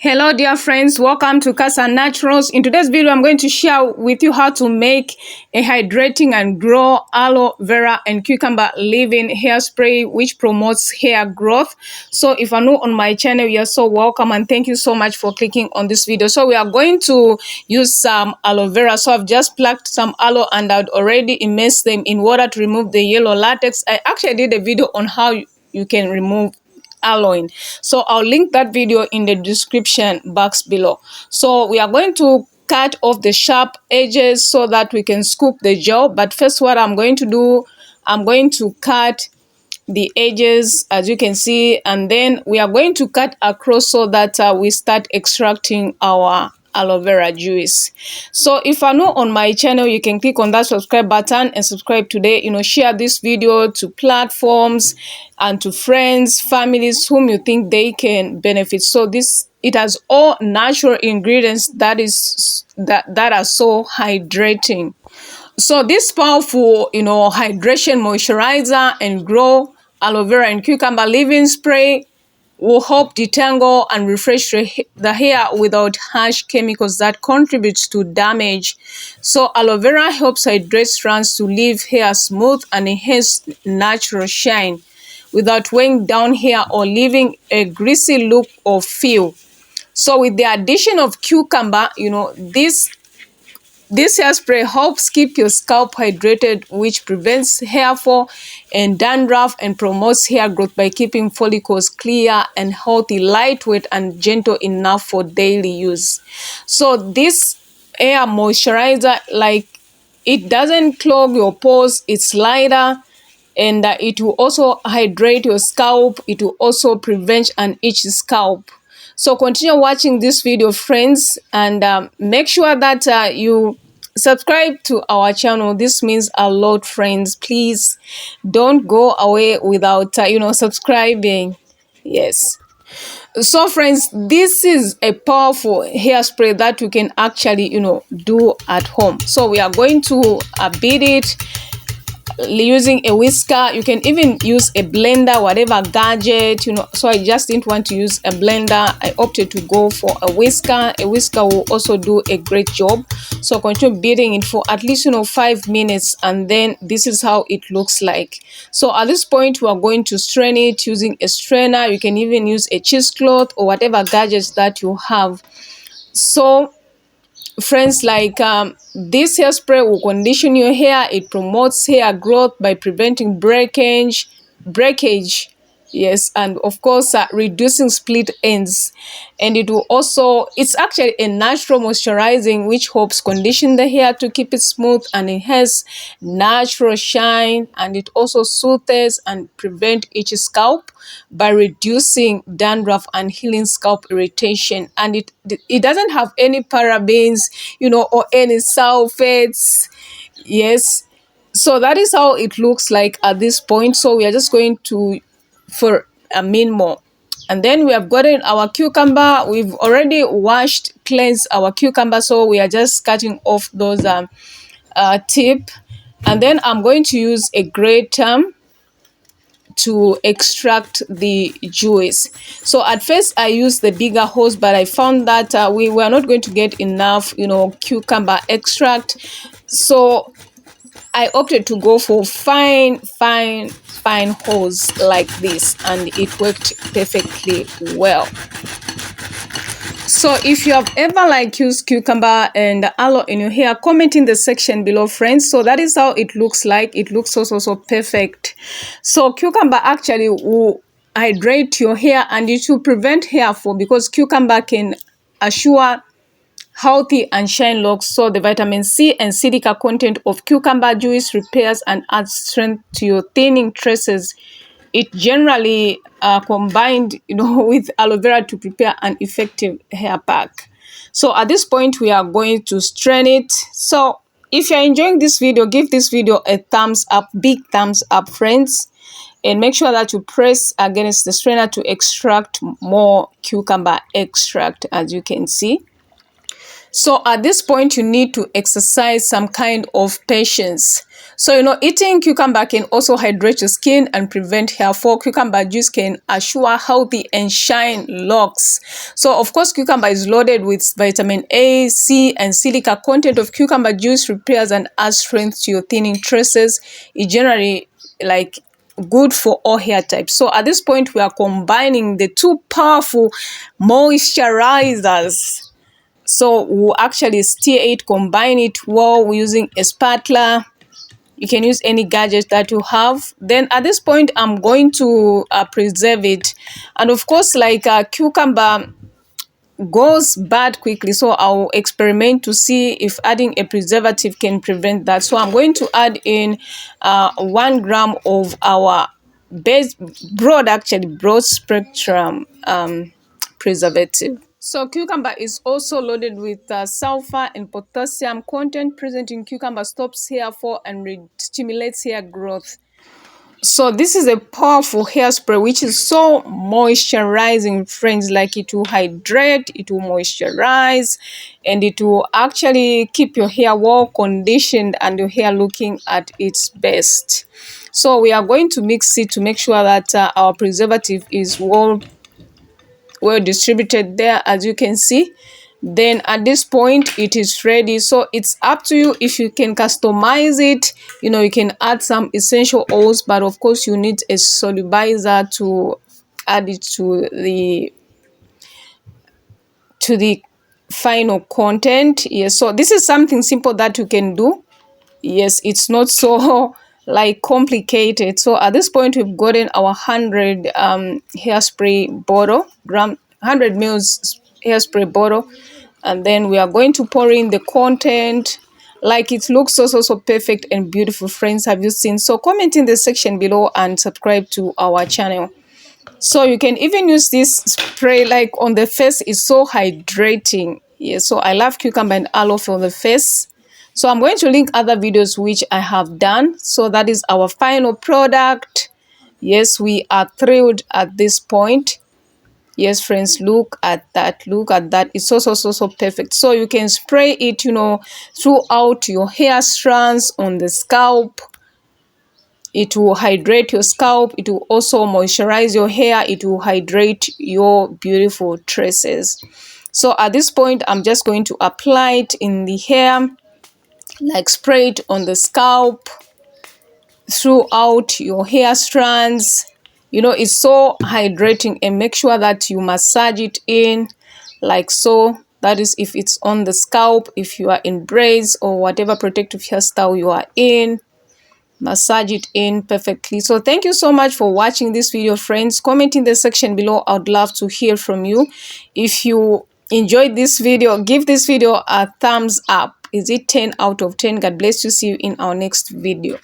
Hello dear friends, welcome to Cassia Naturals. In today's video, I'm going to share with you how to make a hydrating and grow aloe vera and cucumber leave-in hairspray which promotes hair growth. So if you're new on my channel, you're so welcome and thank you so much for clicking on this video. So we are going to use some aloe vera. So I've just plucked some aloe and I'd already immersed them in water to remove the yellow latex. I actually did a video on how you can remove aloe, so I'll link that video in the description box below. So we are going to cut off the sharp edges so that we can scoop the gel. But first, what I'm going to do, I'm going to cut the edges as you can see, and then we are going to cut across so that we start extracting our aloe vera juice. So if you're new on my channel, you can click on that subscribe button and subscribe today. Share this video to platforms and to friends, families whom you think they can benefit. So it has all natural ingredients that are so hydrating. So this powerful hydration moisturizer and grow aloe vera and cucumber leave-in spray will help detangle and refresh the hair without harsh chemicals that contributes to damage. So aloe vera helps hydrate strands to leave hair smooth and enhance natural shine without weighing down hair or leaving a greasy look or feel. So with the addition of cucumber, this hairspray helps keep your scalp hydrated, which prevents hair fall and dandruff and promotes hair growth by keeping follicles clear and healthy, lightweight and gentle enough for daily use. So this hair moisturizer, it doesn't clog your pores, it's lighter, and it will also hydrate your scalp. It will also prevent an itchy scalp. So continue watching this video, friends, and make sure that you subscribe to our channel. This means a lot, friends. Please don't go away without subscribing. Yes. So friends, this is a powerful hairspray that you can actually do at home. So we are going to beat it using a whisker. You can even use a blender, whatever gadget, so I just didn't want to use a blender. I opted to go for a whisker. A whisker will also do a great job. So continue beating it for at least 5 minutes, and then this is how it looks like. So at this point, we are going to strain it using a strainer. You can even use a cheesecloth or whatever gadgets that you have. So friends, this hairspray will condition your hair. It promotes hair growth by preventing breakage, yes, and of course reducing split ends. And it's actually a natural moisturizing which helps condition the hair to keep it smooth and enhance natural shine, and it also soothes and prevent itchy scalp by reducing dandruff and healing scalp irritation. And it doesn't have any parabens or any sulfates. Yes, so that is how it looks like at this point. So we are just going to for a minimum, and then we have gotten our cucumber. We've already cleansed our cucumber, so we are just cutting off those tip, and then I'm going to use a grater to extract the juice. So at first I used the bigger hose, but I found that we were not going to get enough cucumber extract, so I opted to go for fine hose like this, and it worked perfectly well. So if you have ever used cucumber and aloe in your hair, comment in the section below, friends. So that is how it looks like. It looks so perfect. So cucumber actually will hydrate your hair, and it will prevent hair fall because cucumber can assure healthy and shine locks. So the vitamin C and silica content of cucumber juice repairs and adds strength to your thinning traces. It generally combined with aloe vera to prepare an effective hair pack. So at this point, we are going to strain it. So if you're enjoying this video, give this video a thumbs up, big thumbs up, friends, and make sure that you press against the strainer to extract more cucumber extract, as you can see. So at this point, you need to exercise some kind of patience. So, eating cucumber can also hydrate your skin and prevent hair fall. Cucumber juice can assure healthy and shine locks. So, of course, cucumber is loaded with vitamin A, C, and silica. Content of cucumber juice repairs and adds strength to your thinning traces. It generally good for all hair types. So at this point, we are combining the two powerful moisturizers. So we'll actually stir it, combine it well using a spatula. You can use any gadget that you have. Then at this point, I'm going to preserve it. And of course, cucumber goes bad quickly, so I'll experiment to see if adding a preservative can prevent that. So I'm going to add in 1 gram of our broad spectrum preservative. So cucumber is also loaded with sulfur and potassium. Content present in cucumber stops hair fall and stimulates hair growth. So this is a powerful hairspray which is so moisturizing, friends. Like, it will hydrate, it will moisturize, and it will actually keep your hair well conditioned and your hair looking at its best. So we are going to mix it to make sure that our preservative is well distributed there, as you can see. Then at this point, it is ready. So it's up to you if you can customize it. You can add some essential oils, but of course you need a solubilizer to add it to the final content. Yes, so this is something simple that you can do. Yes, it's not so complicated. So at this point, we've gotten our 100 hairspray bottle, 100 mils hairspray bottle, and then we are going to pour in the content. It looks so perfect and beautiful, friends. Have you seen? So comment in the section below and subscribe to our channel. So you can even use this spray on the face. It's so hydrating. Yes, so I love cucumber and aloe for the face. So I'm going to link other videos which I have done. So that is our final product. Yes, we are thrilled at this point. Yes, friends, look at that. Look at that. It's so perfect. So you can spray it, throughout your hair strands, on the scalp. It will hydrate your scalp. It will also moisturize your hair. It will hydrate your beautiful tresses. So at this point, I'm just going to apply it in the hair, spray it on the scalp, throughout your hair strands. It's so hydrating, and make sure that you massage it in like so. That is if it's on the scalp. If you are in braids or whatever protective hairstyle you are in, massage it in perfectly. So thank you so much for watching this video, friends. Comment in the section below. I'd love to hear from you. If you enjoyed this video, give this video a thumbs up. Is it 10 out of 10? God bless you. See you in our next video.